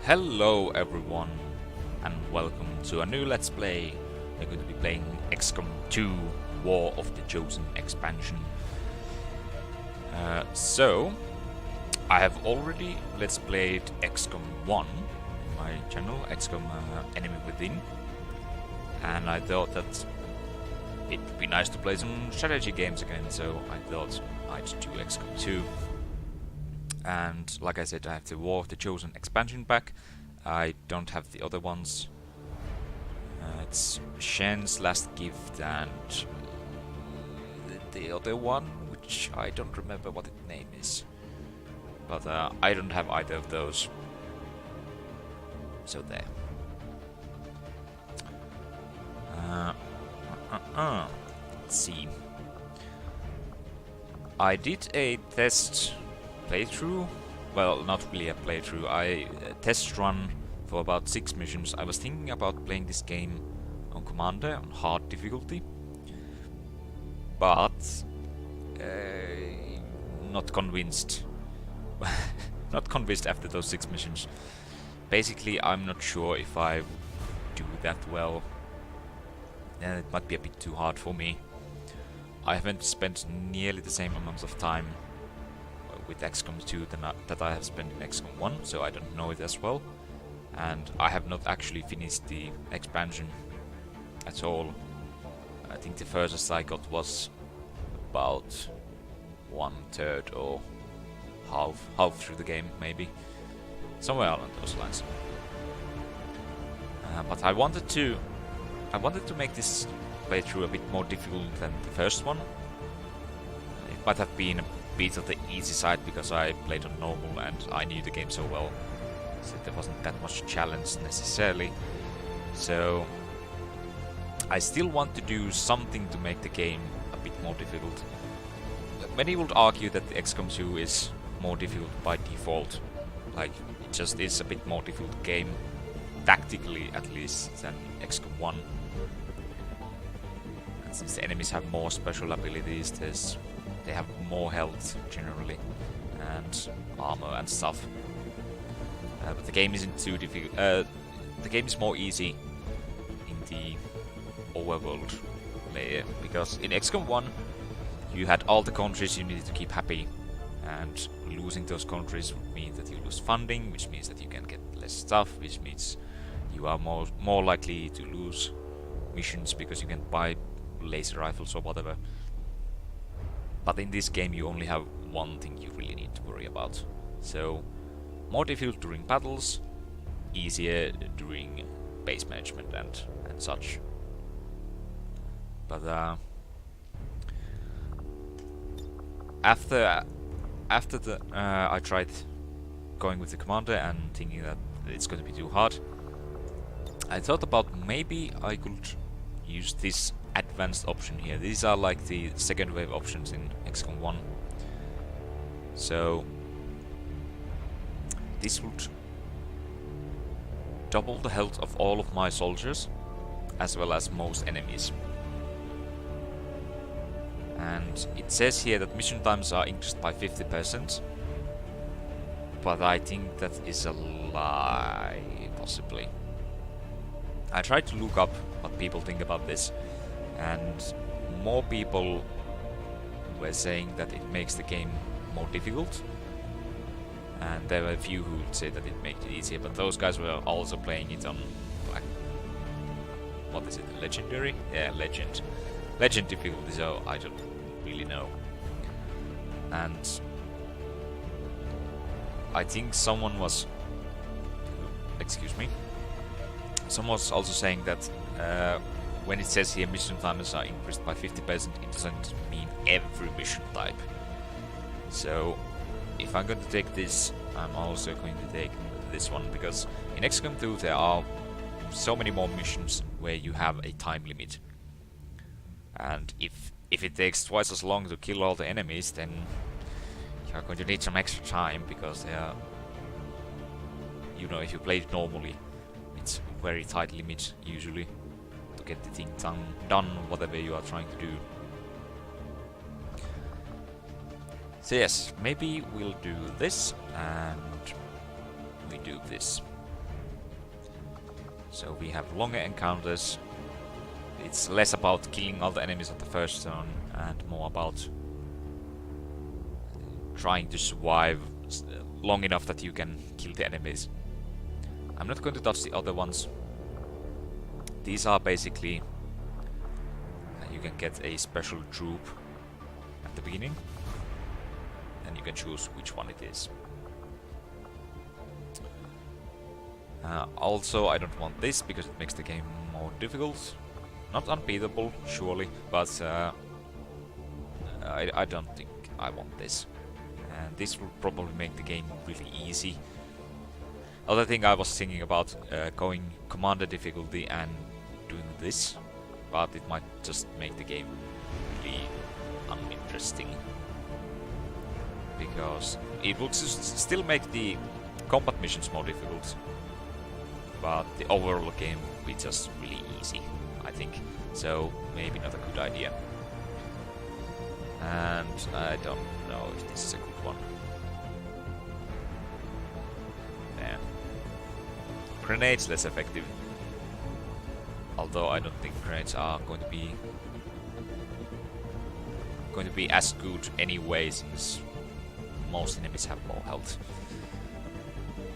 Hello everyone, and welcome to a new Let's Play. We're going to be playing XCom 2, War of the Chosen expansion. I have already Let's Played XCom 1 in my channel, XCom Enemy Within. And I thought that it would be nice to play some strategy games again, so I thought I'd do XCom 2. And like I said, I have the War of the Chosen expansion pack. I don't have the other ones. It's Shen's Last Gift and the other one, which I don't remember what its name is. But I don't have either of those. So there. Let's see. I did a test playthrough. Well, not really a playthrough. I test run for about 6 missions. I was thinking about playing this game on Commander on hard difficulty, but not convinced. Not convinced after those 6 missions. Basically, I'm not sure if I do that well. And it might be a bit too hard for me. I haven't spent nearly the same amount of time with XCOM 2 that I have spent in XCOM 1, so I don't know it as well. And I have not actually finished the expansion at all. I think the furthest I got was about 1/3 or half through the game, maybe. Somewhere along those lines. But I wanted to make this playthrough a bit more difficult than the first one. It might have been a bit of the easy side because I played on normal and I knew the game so well, so there wasn't that much challenge necessarily. So I still want to do something to make the game a bit more difficult. Many would argue that the XCOM 2 is more difficult by default, like it just is a bit more difficult game, tactically at least, than XCOM 1. And since the enemies have more special abilities, they have more health generally, and armor and stuff. But the game isn't too difficult. The game is more easy in the overworld layer, because in XCOM 1 you had all the countries you needed to keep happy, and losing those countries would mean that you lose funding, which means that you can get less stuff, which means you are more likely to lose missions because you can buy laser rifles or whatever. But in this game you only have one thing you really need to worry about. So, more difficult during battles, easier during base management and such. But after I tried going with the commander and thinking that it's going to be too hard, I thought about maybe I could use this advanced option here. These are like the second wave options in XCOM 1. So this would double the health of all of my soldiers as well as most enemies. And it says here that mission times are increased by 50%, but I think that is a lie, possibly. I tried to look up what people think about this, and more people were saying that it makes the game more difficult, and there were a few who would say that it makes it easier, but those guys were also playing it on, like, what is it, legendary? Yeah, legend difficulty, so I don't really know. And I think someone was, excuse me, someone was also saying that when it says here mission timers are increased by 50%, it doesn't mean every mission type. So if I'm going to take this, I'm also going to take this one, because in XCOM 2 there are so many more missions where you have a time limit. And if it takes twice as long to kill all the enemies, then you're going to need some extra time, because they are, you know, if you play it normally, it's a very tight limit usually to get the thing done, whatever you are trying to do. So yes, maybe we'll do this, and we do this. So we have longer encounters. It's less about killing all the enemies on the first zone and more about trying to survive long enough that you can kill the enemies. I'm not going to touch the other ones. These are basically... you can get a special troop at the beginning, and you can choose which one it is. Also, I don't want this because it makes the game more difficult. Not unbeatable, surely, but I don't think I want this. And this will probably make the game really easy. Other thing I was thinking about going commander difficulty and doing this, but it might just make the game really uninteresting. Because it would still make the combat missions more difficult, but the overall game will be just really easy, I think. So maybe not a good idea. And I don't know if this is a good one. Yeah. Grenades less effective. Although I don't think grenades are going to be as good anyway, since most enemies have more health.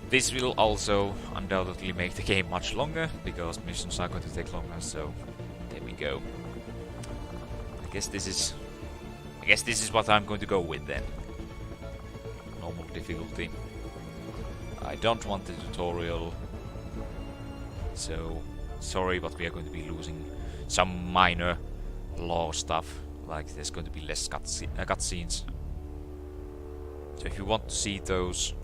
This will also undoubtedly make the game much longer, because missions are going to take longer, so there we go. I guess this is what I'm going to go with then. Normal difficulty. I don't want the tutorial, so sorry, but we are going to be losing some minor lore stuff, like there's going to be less cutscenes. So if you want to see those,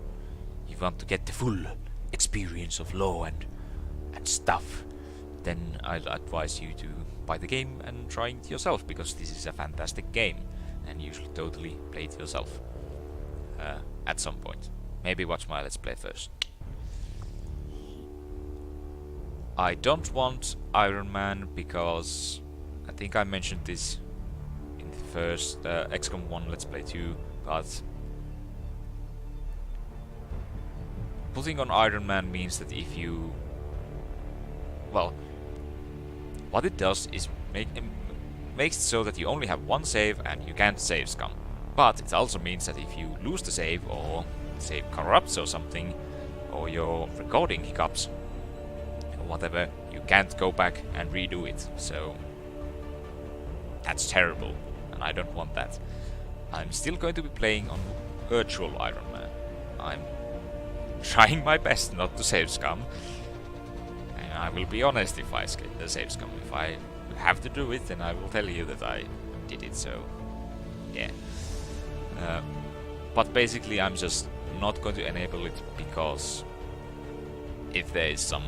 you want to get the full experience of lore and stuff, then I'd advise you to buy the game and try it yourself, because this is a fantastic game and you should totally play it yourself at some point. Maybe watch my Let's Play first. I don't want Iron Man because I think I mentioned this in the first XCom 1 Let's Play 2, but putting on Iron Man means that if you... well, what it does is makes it so that you only have one save and you can't save scum. But it also means that if you lose the save, or save corrupts or something, or your recording hiccups, or whatever, you can't go back and redo it. So that's terrible, and I don't want that. I'm still going to be playing on virtual Iron Man. I'm trying my best not to save scum. And I will be honest if I save scum. If I have to do it, then I will tell you that I did it, so yeah. But basically I'm just not going to enable it, because if there is some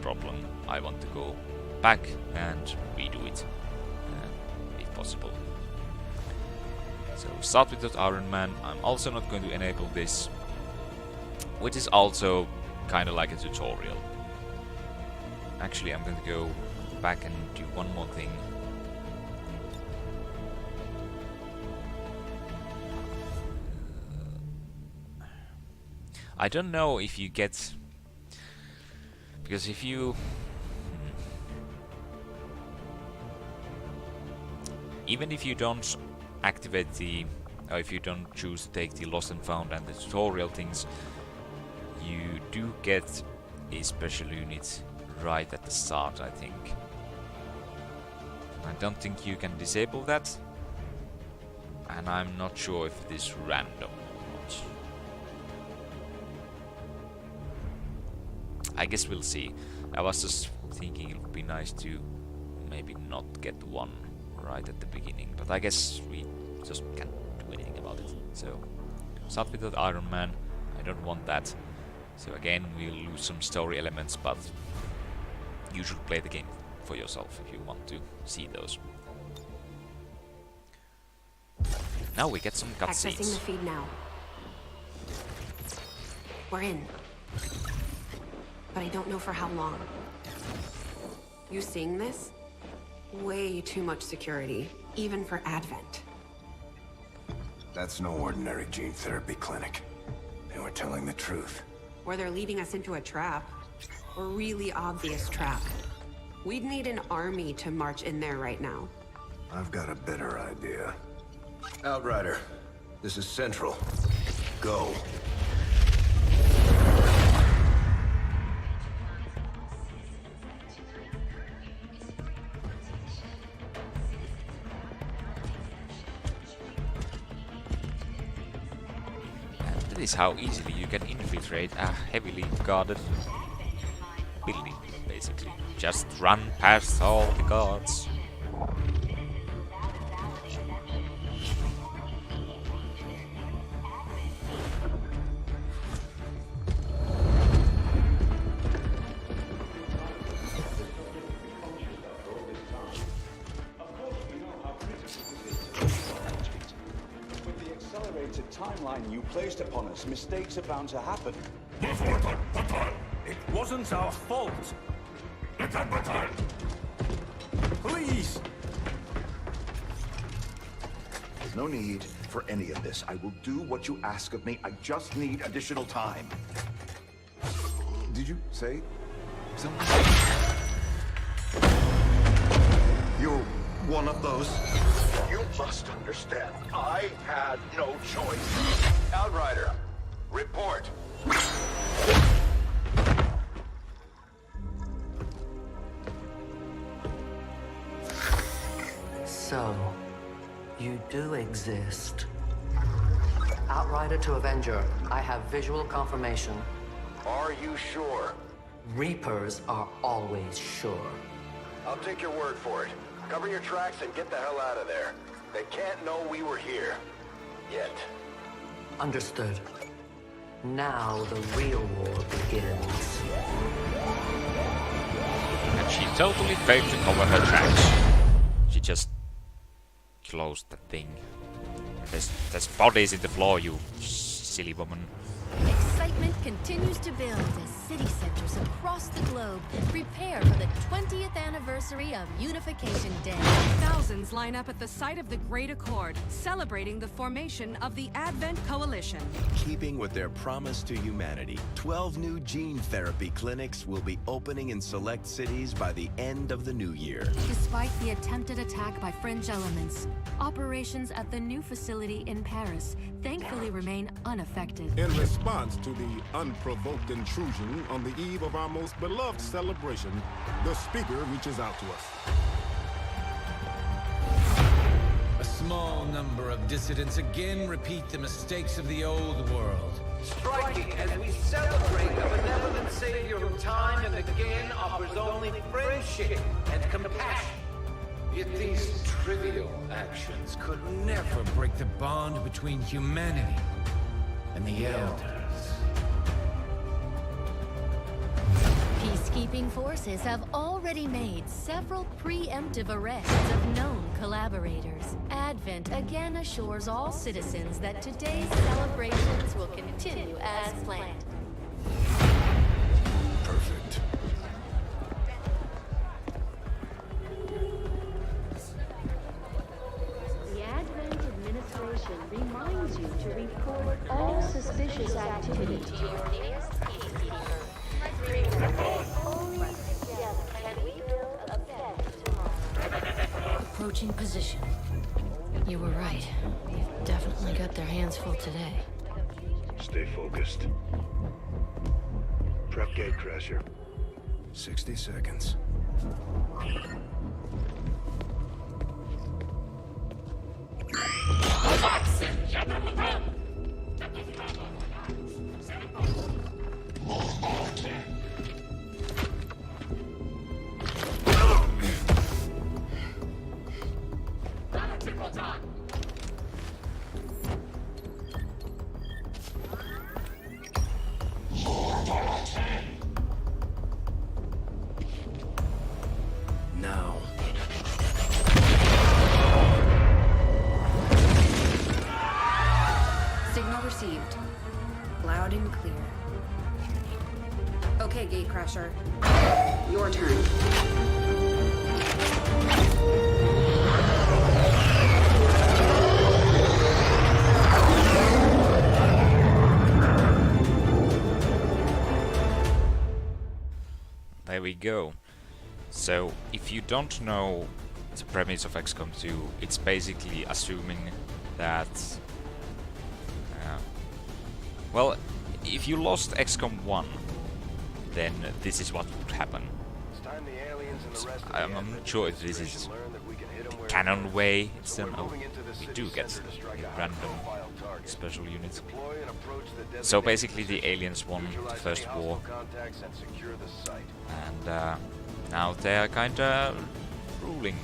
problem, I want to go back and redo it, if possible. So start with that Iron Man. I'm also not going to enable this, which is also kind of like a tutorial. Actually, I'm going to go back and do one more thing. I don't know if you get... because if you... even if you don't activate the... or if you don't choose to take the Lost and Found and the tutorial things, you do get a special unit right at the start, I think. I don't think you can disable that, and I'm not sure if it is random or not. I guess we'll see. I was just thinking it would be nice to maybe not get one right at the beginning, but I guess we just can't do anything about it. So, start with that Iron Man. I don't want that. So again, we'll lose some story elements, but you should play the game for yourself if you want to see those. Now we get some cutscenes. Accessing the feed now. We're in. But I don't know for how long. You seeing this? Way too much security, even for Advent. That's no ordinary gene therapy clinic. They were telling the truth. Or they're leading us into a trap. a really obvious trap. We'd need an army to march in there right now. I've got a better idea. Outrider, this is Central. Go. That is how easily you can infiltrate a heavily guarded building, basically. Just run past all the guards. Timeline you placed upon us, mistakes are bound to happen. It wasn't our fault. Please! There's no need for any of this. I will do what you ask of me. I just need additional time. Did you say something? You're one of those. You must understand, I had no choice. Outrider, report. So, you do exist. Outrider to Avenger, I have visual confirmation. Are you sure? Reapers are always sure. I'll take your word for it. Cover your tracks and get the hell out of there. They can't know we were here. Yet. Understood. Now the real war begins. And she totally failed to cover her tracks. She just closed the thing. There's bodies in the floor, you silly woman. Excitement continues to build as city centers across the globe prepare for the 20th anniversary of Unification Day. Thousands line up at the site of the Great Accord, celebrating the formation of the Advent Coalition. Keeping with their promise to humanity, 12 new gene therapy clinics will be opening in select cities by the end of the new year. Despite the attempted attack by fringe elements, operations at the new facility in Paris thankfully remain unaffected. In response to the unprovoked intrusion on the eve of our most beloved celebration, the speaker reaches out to us. A small number of dissidents again repeat the mistakes of the old world. Striking as we celebrate a benevolent savior who time and again offers only friendship and compassion. Yet these trivial actions could never break the bond between humanity and the Elders. Peacekeeping forces have already made several preemptive arrests of known collaborators. Advent again assures all citizens that today's celebrations will continue as planned. Perfect. The Advent administration reminds you to report all suspicious activity to your nearest peacekeeper. Only together can we build a better tomorrow. Approaching position. You were right. They've definitely got their hands full today. Stay focused. Prep gate crasher. 60 seconds. Now. Signal received. Loud and clear. Okay, Gatecrasher. Your turn. there we go. So, if you don't know the premise of XCOM 2, it's basically assuming that... well, if you lost XCOM 1, then this is what would happen. I'm not sure if this is the canon way. It's we do get a random special unit. So basically the aliens won the first war, and now they are kinda ruling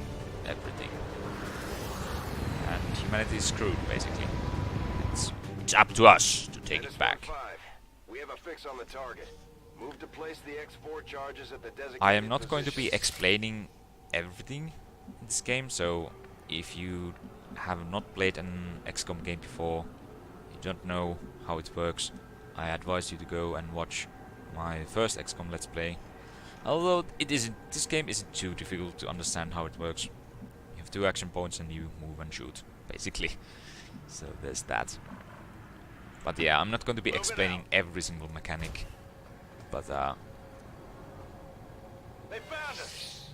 everything, and humanity is screwed basically. It's up to us to take it back. We have a fix on the target. Move to place the X4 charges at the designated I am not going to be positions. explaining everything in this game, so if you have not played an XCOM game before, you don't know how it works, I advise you to go and watch my first XCOM Let's Play. Although this game isn't too difficult to understand how it works. You have 2 action points and you move and shoot, basically. So there's that. But yeah, I'm not going to be explaining every single mechanic. But They found us.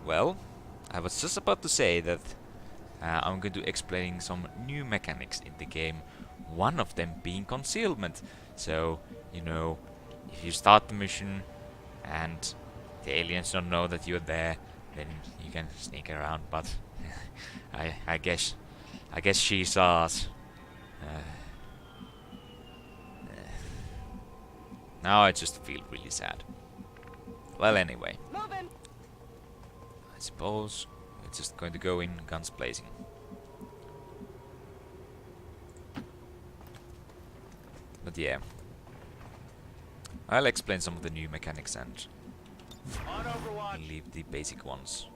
well, I was just about to say that I'm going to explain some new mechanics in the game. One of them being concealment. So, you know, if you start the mission and the aliens don't know that you're there, then you can sneak around. But I guess she saw us. Now I just feel really sad. Well, anyway. I suppose we're just going to go in guns blazing. But yeah. I'll explain some of the new mechanics and leave the basic ones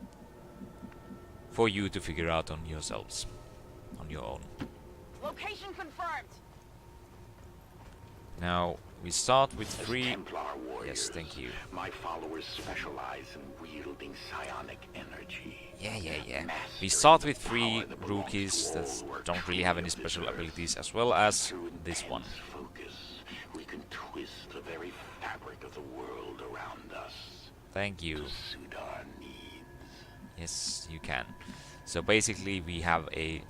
for you to figure out on yourselves. On your own. Location confirmed. Now we start with 3. Templar warriors, yes, thank you. My followers specialize in wielding psionic energy. Yeah. We start with 3 rookies that don't really have any special abilities, as well as this one. Focus, we can twist the very fabric of the world around us. Thank you. To suit our needs. Yes, you can. So basically, we have a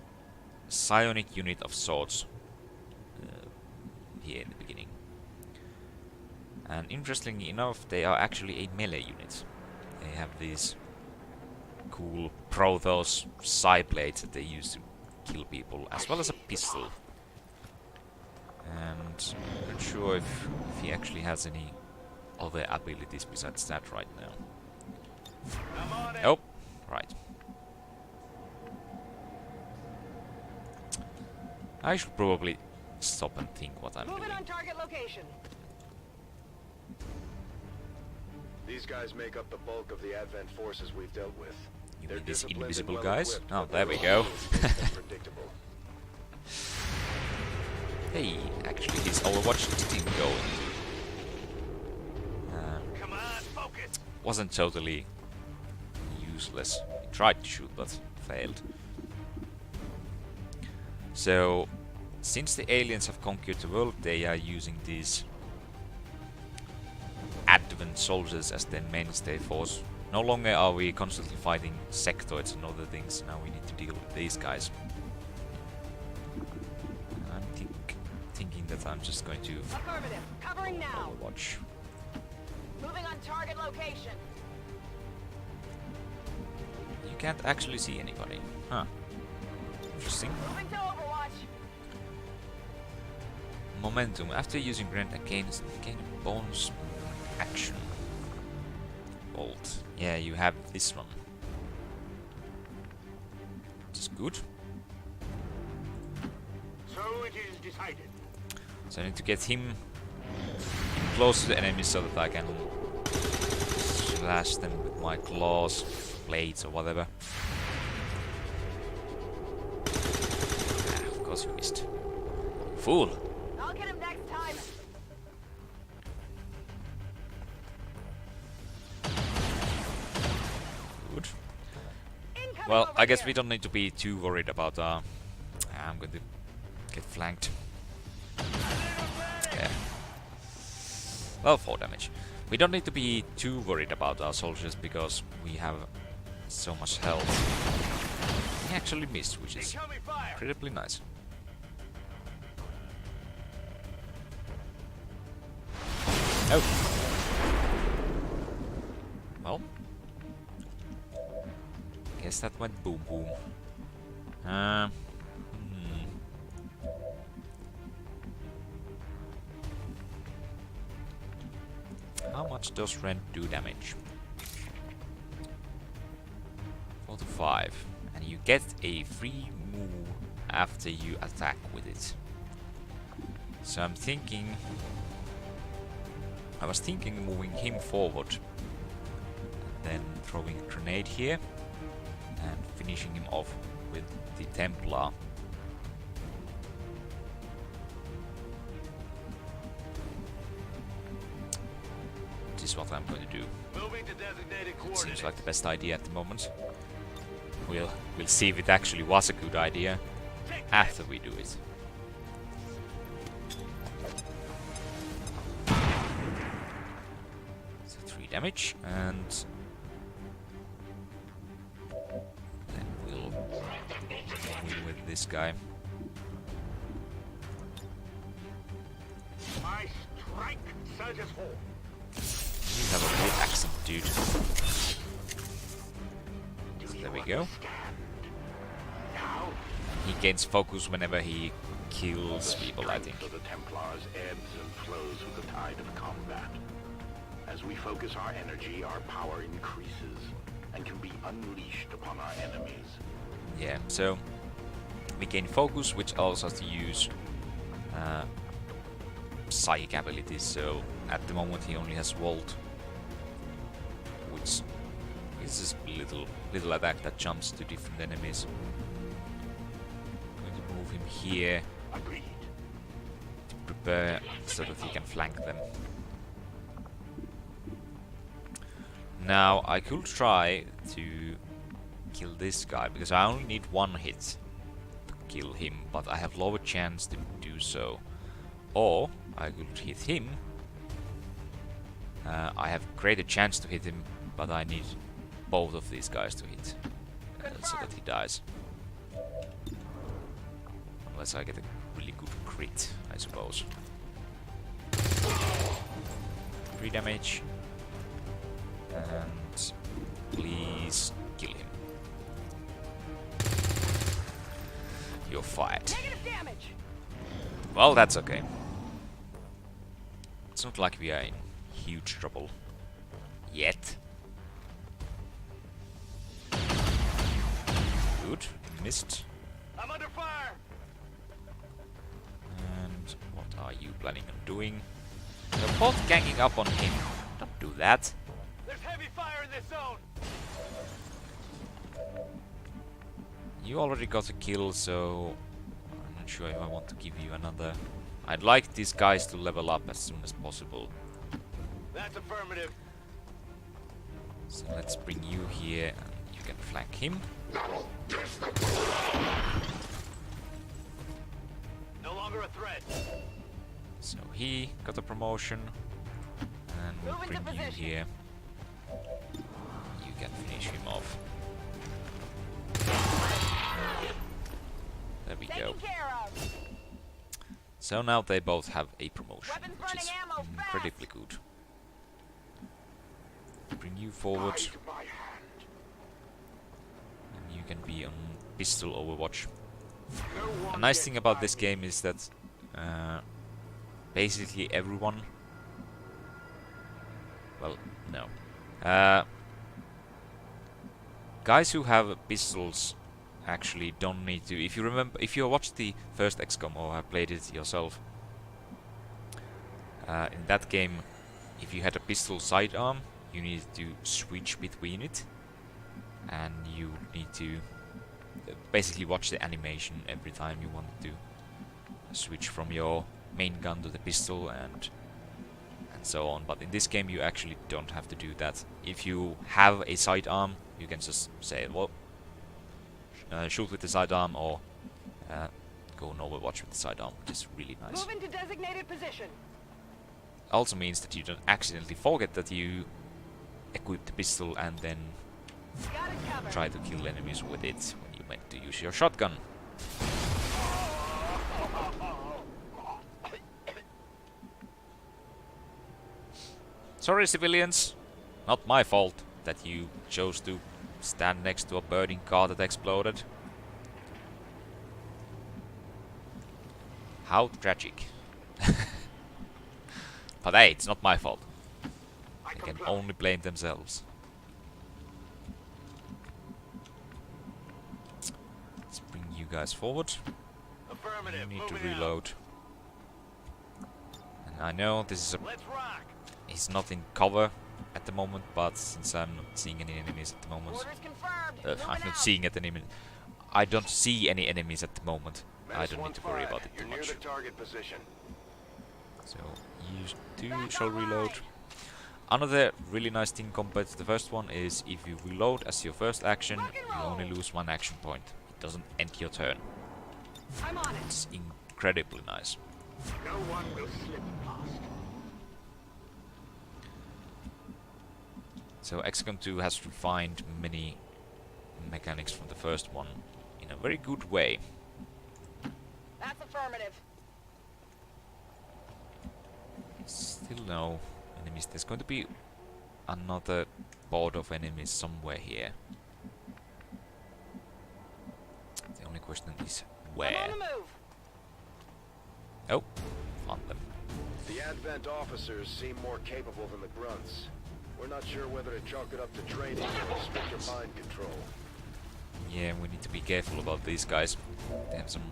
psionic unit of sorts here in the beginning. And interestingly enough, they are actually a melee unit. They have these cool Protoss psi blades that they use to kill people, as well as a pistol. And I'm not sure if he actually has any other abilities besides that right now. Oh, right. I should probably stop and think what I'm doing. On target location. These guys make up the bulk of the Advent forces we've dealt with. You They're mean these disciplined and invisible well guys? equipped, Oh, but there they're we go. predictable. Hey, actually his Overwatch didn't go. Come on, focus. Wasn't totally useless. He tried to shoot but failed. So, since the aliens have conquered the world, they are using these Advent soldiers as their mainstay force. No longer are we constantly fighting sectoids and other things. Now we need to deal with these guys. I'm thinking that I'm just going to Affirmative. Covering now. Overwatch. Moving on target location. You can't actually see anybody. Huh. Interesting. Moving to Overwatch. Momentum. After using grenade gain bonus action. Bolt. Yeah, you have this one. Which is good. So it is decided. So I need to get him close to the enemy so that I can slash them with my claws, blades or whatever. Ah, of course you missed. Fool! I'll get him next time. Good. Well, I guess we don't need to be too worried about I'm going to get flanked. Yeah. Well, 4 damage. We don't need to be too worried about our soldiers because we have so much health. He actually missed, which is incredibly nice. Oh. Well. Guess that went boom boom. How much does Rend do damage? 4 to 5. And you get a free move after you attack with it. So I'm thinking... I was thinking moving him forward. Then throwing a grenade here. And finishing him off with the Templar. This is what I'm going to do. It seems like the best idea at the moment. We'll see if it actually was a good idea after we do it. So 3 damage, and then we'll deal with this guy. My strike surges home. You have a weird accent, dude. So there we go. He gains focus whenever he kills people, I think. The Templars ebbs and flows with the tide of combat. As we focus our energy, our power increases and can be unleashed upon our enemies. Yeah, so we gain focus, which allows us to use psychic abilities. So at the moment he only has Volt, which is a little attack that jumps to different enemies. I'm going to move him here to prepare so that he can flank them. Now I could try to kill this guy because I only need 1 hit to kill him, but I have lower chance to do so. Or I could hit him. I have greater chance to hit him, but I need both of these guys to hit so that he dies. Unless I get a really good crit, I suppose. 3 damage. And please kill him. You're fired. Well, that's okay. It's not like we are in huge trouble yet. Good, missed. I'm under fire. And what are you planning on doing? You're both ganging up on him. Don't do that. There's heavy fire in this zone. You already got a kill, so I'm not sure if I want to give you another. I'd like these guys to level up as soon as possible. That's affirmative. So let's bring you here and you can flank him. No longer a threat. So he got a promotion. And we'll bring you here. You can finish him off. There we go. So now they both have a promotion, which is incredibly good. Bring you forward. And you can be on pistol overwatch. A nice thing about this game is that basically everyone... Well, no. Guys who have pistols actually don't need to. If you remember, if you watched the first XCom or have played it yourself, in that game, if you had a pistol sidearm, you needed to switch between it, and you need to basically watch the animation every time you wanted to switch from your main gun to the pistol and so on. But in this game, you actually don't have to do that. If you have a sidearm, you can just say, well, shoot with the sidearm or go on Overwatch with the sidearm, which is really nice. Move into designated position. Also means that you don't accidentally forget that you equip the pistol and then try to kill enemies with it when you meant to use your shotgun. Sorry, civilians. Not my fault that you chose to stand next to a burning car that exploded. How tragic. But hey, it's not my fault. They can only blame themselves. Let's bring you guys forward. You need to reload. And I know this is a... He's not in cover at the moment, but since I'm not seeing any enemies at the moment... I'm not seeing at any... I don't see any enemies at the moment. I don't need to worry about it too much. So, you two shall reload. Another really nice thing compared to the first one is if you reload as your first action, you only lose 1 action point. It doesn't end your turn. It's incredibly nice. No one will slip past. So XCom 2 has refined many mechanics from the first one in a very good way. That's affirmative. Still no enemies. There's going to be another board of enemies somewhere here. The only question is where. Oh, found them. The Advent officers seem more capable than the grunts. We're not sure whether to chalk it up to training or stricter mind control. Yeah, we need to be careful about these guys. They have some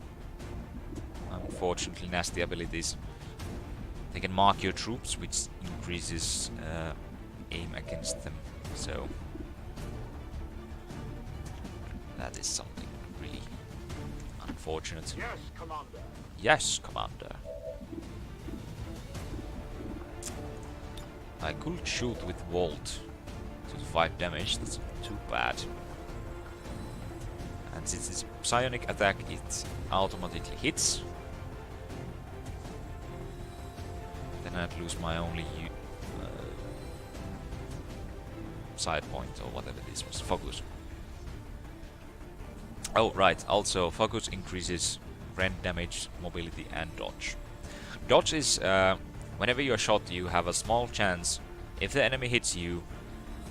unfortunately nasty abilities. They can mark your troops, which increases aim against them. So that is something really unfortunate. Yes, Commander. Yes, Commander. I could shoot with Volt to 5 damage. That's not too bad. And since it's psionic attack, it automatically hits. Then I'd lose my only side point or whatever this was. Focus. Oh, right. Also, focus increases rend damage, mobility, and dodge. Dodge is whenever you're shot, you have a small chance. If the enemy hits you,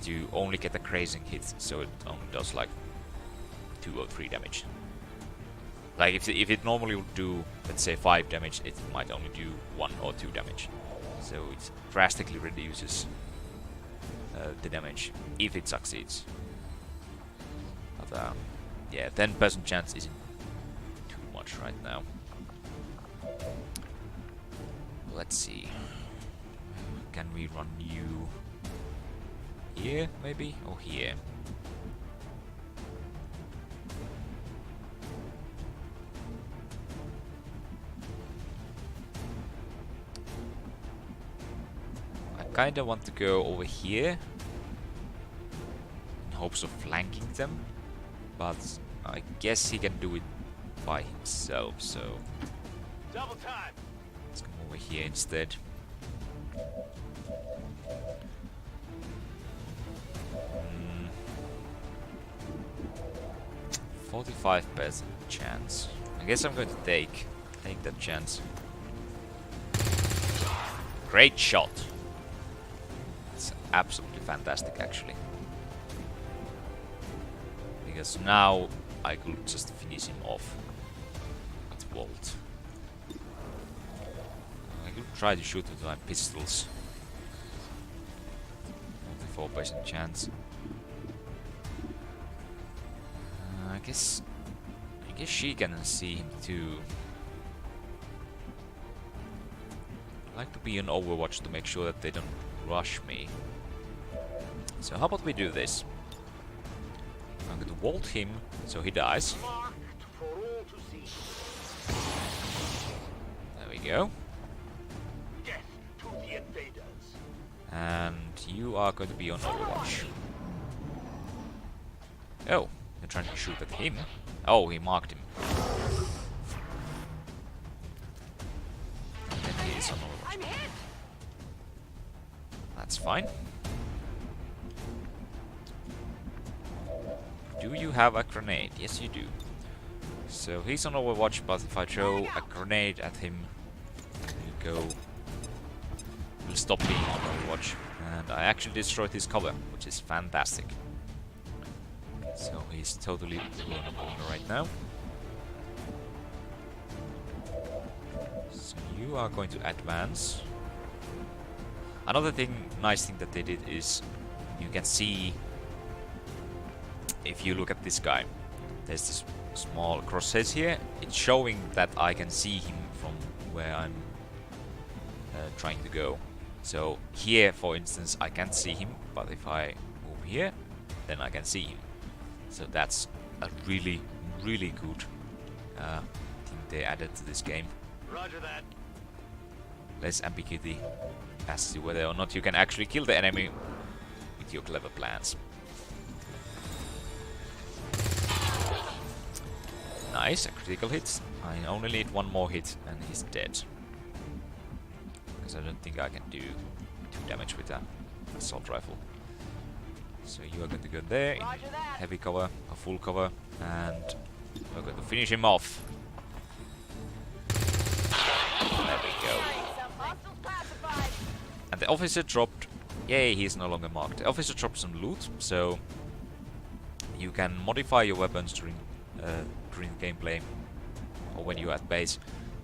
you only get a grazing hit, so it only does like 2 or 3 damage. Like if it normally would do, let's say 5 damage, it might only do 1 or 2 damage. So it drastically reduces the damage if it succeeds. But yeah, 10% chance isn't too much right now. Let's see. Can we run you here, maybe? Or here? I kinda want to go over here in hopes of flanking them, but I guess he can do it by himself, so Double time. let's come over here instead. 45% chance. I guess I'm going to take that chance. Great shot. It's absolutely fantastic, actually. Because now I could just finish him off with Volt. I could try to shoot with my pistols. 44% chance. I guess she can see him too. I like to be on Overwatch to make sure that they don't rush me. So how about we do this? I'm going to Volt him so he dies. There we go. Death to the invaders. And you are going to be on Overwatch. Oh, they're trying to shoot at him. Oh, he marked him. he's on Overwatch. That's fine. Do you have a grenade? Yes, you do. So he's on Overwatch, but if I throw a grenade at him, he'll stop being on Overwatch. And I actually destroyed his cover, which is fantastic. So he's totally vulnerable right now. So you are going to advance. Another nice thing that they did is you can see, if you look at this guy, there's this small crosshairs here. It's showing that I can see him from where I'm trying to go. So here, for instance, I can't see him, but if I move here, then I can see him. So that's a really, really good thing they added to this game. Roger that. Less ambiguity as to whether or not you can actually kill the enemy with your clever plans. Nice, a critical hit. I only need one more hit and he's dead. Because I don't think I can do 2 damage with an assault rifle. So you are going to go there in heavy cover, or full cover, and we're going to finish him off. There we go. And the officer dropped... Yay, he's no longer marked. The officer dropped some loot, so you can modify your weapons during gameplay, or when you're at base.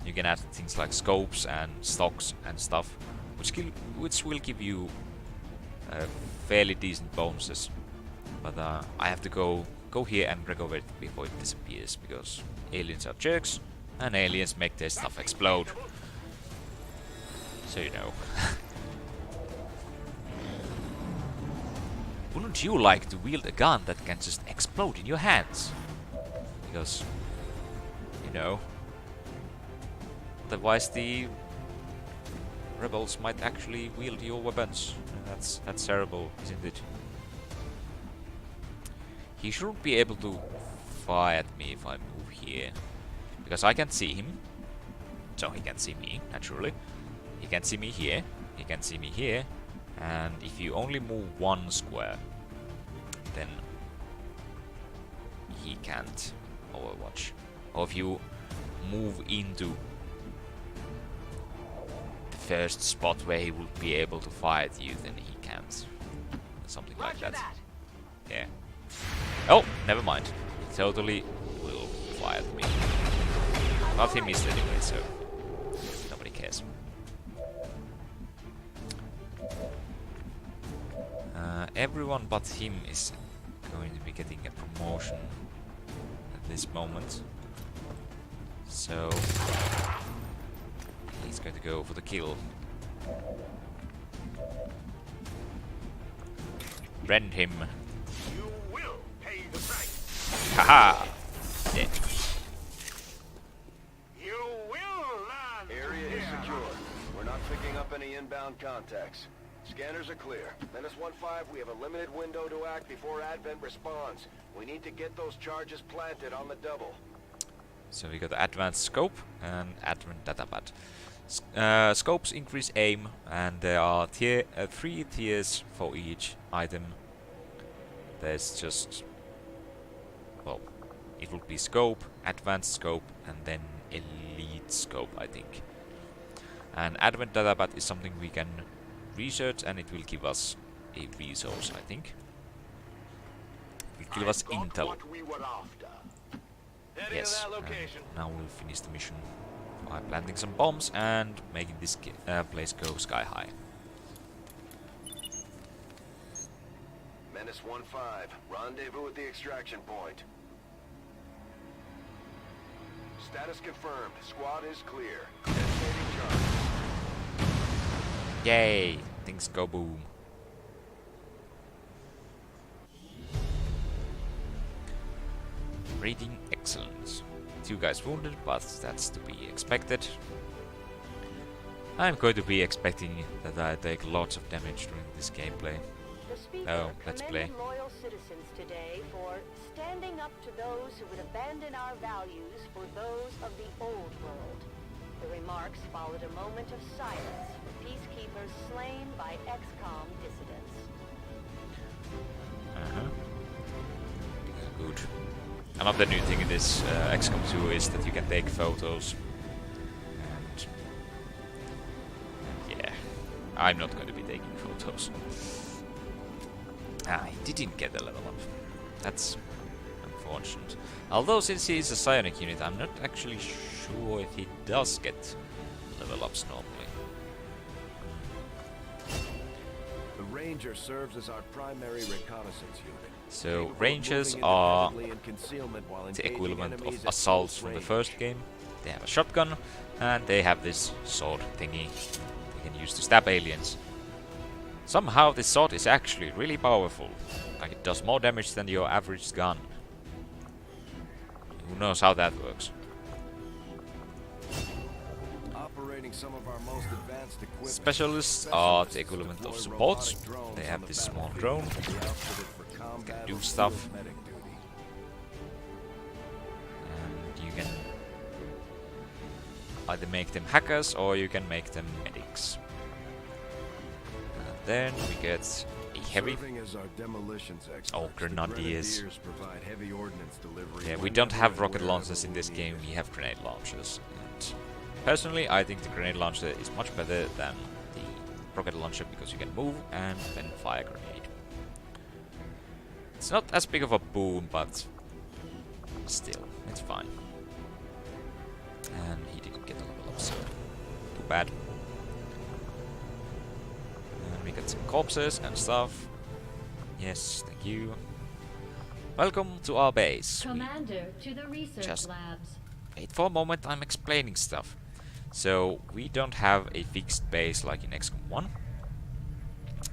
You can add things like scopes and stocks and stuff, which will give you fairly decent bonuses. But I have to go here and recover it before it disappears, because aliens are jerks, and aliens make their stuff explode. So you know. Wouldn't you like to wield a gun that can just explode in your hands? Because, you know, otherwise the rebels might actually wield your weapons. And that's terrible, isn't it? He shouldn't be able to fire at me if I move here, because I can see him, so he can see me, naturally. He can see me here, he can see me here, and if you only move 1 square, then he can't Overwatch. Or if you move into the first spot where he would be able to fire at you, then he can't. Something like that. Yeah. Oh, never mind. He totally will fire at me. Not he missed anyway, so nobody cares. Everyone but him is going to be getting a promotion at this moment. So he's going to go for the kill. Rend him. You will pay the price. Haha! Dead. You will land. Area is secure. We're not picking up any inbound contacts. Scanners are clear. Menace 1-5, we have a limited window to act before Advent responds. We need to get those charges planted on the double. So we got the advanced scope and advanced datapad. Scopes increase aim, and there are 3 tiers for each item. There's just, well, it would be scope, advanced scope, and then elite scope, I think. And advanced datapad is something we can research, and it will give us a resource, I think. It will give us intel. Yes, now we'll finish the mission by planting some bombs and making this place go sky high. Menace 1-5, rendezvous at the extraction point. Status confirmed. Squad is clear. Detonating charge. Yay! Things go boom. Rating excellent. 2 guys wounded, but that's to be expected. I'm going to be expecting that I take lots of damage during this gameplay. Oh, let's play. Loyal citizens today for standing up to those who would abandon our values for those of the old world. The remarks follow call it a moment of silence for peacekeepers slain by XCom dissidents. Good. Another new thing in this XCOM 2 is that you can take photos. And yeah, I'm not going to be taking photos. I didn't get a level up. That's unfortunate. Although since he is a psionic unit, I'm not actually sure if he does get level ups normally. The Ranger serves as our primary reconnaissance unit. So Rangers are the equivalent of assaults from the first game. They have a shotgun and they have this sword thingy they can use to stab aliens. Somehow this sword is actually really powerful. Like it does more damage than your average gun. Who knows how that works? Operating some of our most advanced equipment. Specialists are the equivalent of supports. They have this small drone. Can do stuff. And you can either make them hackers or you can make them medics. And then we get a heavy. Oh, grenadiers. Yeah, we don't have rocket launchers in this game, we have grenade launchers. And personally, I think the grenade launcher is much better than the rocket launcher because you can move and then fire a grenade. It's not as big of a boom, but still, it's fine. And he didn't get a level up, so too bad. And we got some corpses and stuff. Yes, thank you. Welcome to our base. Commander, to the research labs. Wait for a moment, I'm explaining stuff. So, we don't have a fixed base like in XCOM 1.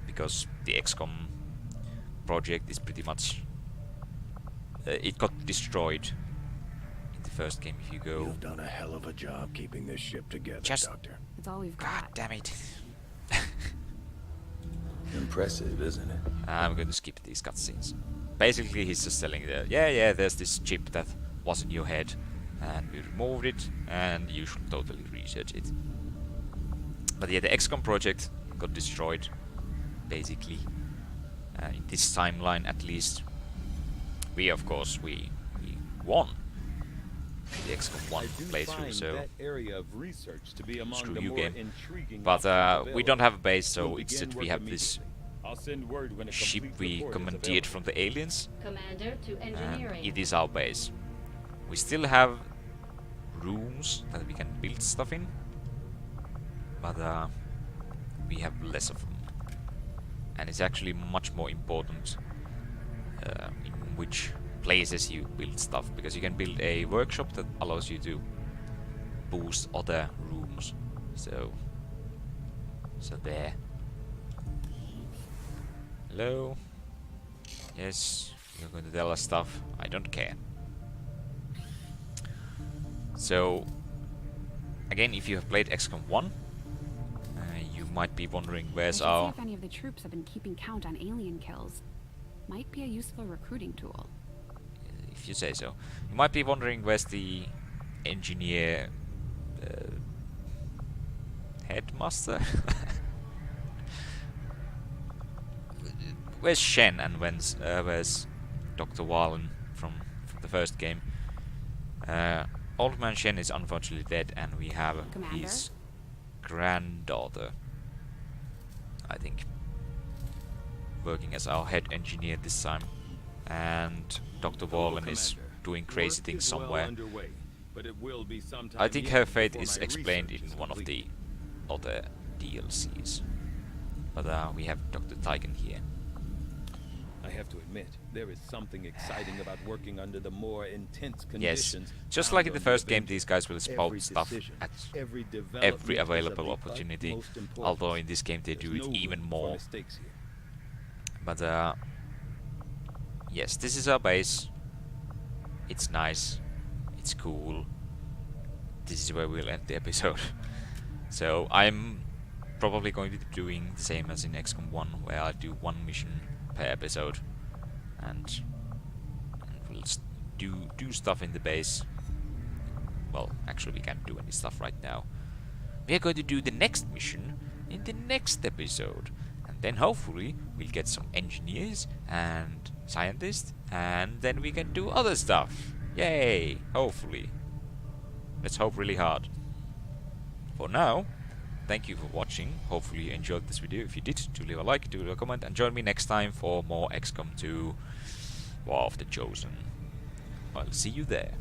Because the XCOM project is pretty much it got destroyed in the first game. If you go, you've done a hell of a job keeping this ship together, Doctor. It's all we've got. God damn it. Impressive, isn't it? I'm going to skip these cutscenes. Basically, he's just telling the yeah, there's this chip that was in your head, and we removed it, and you should totally research it. But yeah, the XCOM project got destroyed, basically. In this timeline, at least, we of course we won the XCOM 1 playthrough, so that area of research to be among screw the you more game. intriguing But we don't have a base, so We'll instead begin we work have this I'll send word when a ship complete we report is commandeered from the aliens, Commander to and engineering. it is our base. We still have rooms that we can build stuff in, but we have less of them. And it's actually much more important in which places you build stuff, because you can build a workshop that allows you to boost other rooms. So there. Hello? Yes, you're going to tell us stuff. I don't care. So, again, if you have played XCOM 1, you might be wondering where's I should our... see if any of the troops have been keeping count on alien kills. Might be a useful recruiting tool. If you say so. You might be wondering where's the engineer... headmaster? Where's Shen and where's Dr. Wallen from the first game? Old man Shen is unfortunately dead, and we have Commander? his granddaughter, I think, working as our head engineer this time. And Dr. Wallen is doing crazy things somewhere. I think her fate is explained in one of the other DLCs. But we have Dr. Tyken here. I have to admit, there is something exciting about working under the more intense Yes, conditions. just like in the first game, these guys will spout stuff at every available opportunity, although in this game they do it even more. But yes, this is our base. It's nice, it's cool. This is where we'll end the episode. So I'm probably going to be doing the same as in XCOM 1, where I do one mission per episode, and we'll do stuff in the base. Well, actually we can't do any stuff right now. we are going to do the next mission in the next episode. And then hopefully we'll get some engineers and scientists, and then we can do other stuff. Yay! Hopefully. Let's hope really hard. For now, thank you for watching. Hopefully you enjoyed this video. If you did, do leave a like, do leave a comment, and join me next time for more XCOM 2 War of the Chosen. I'll see you there.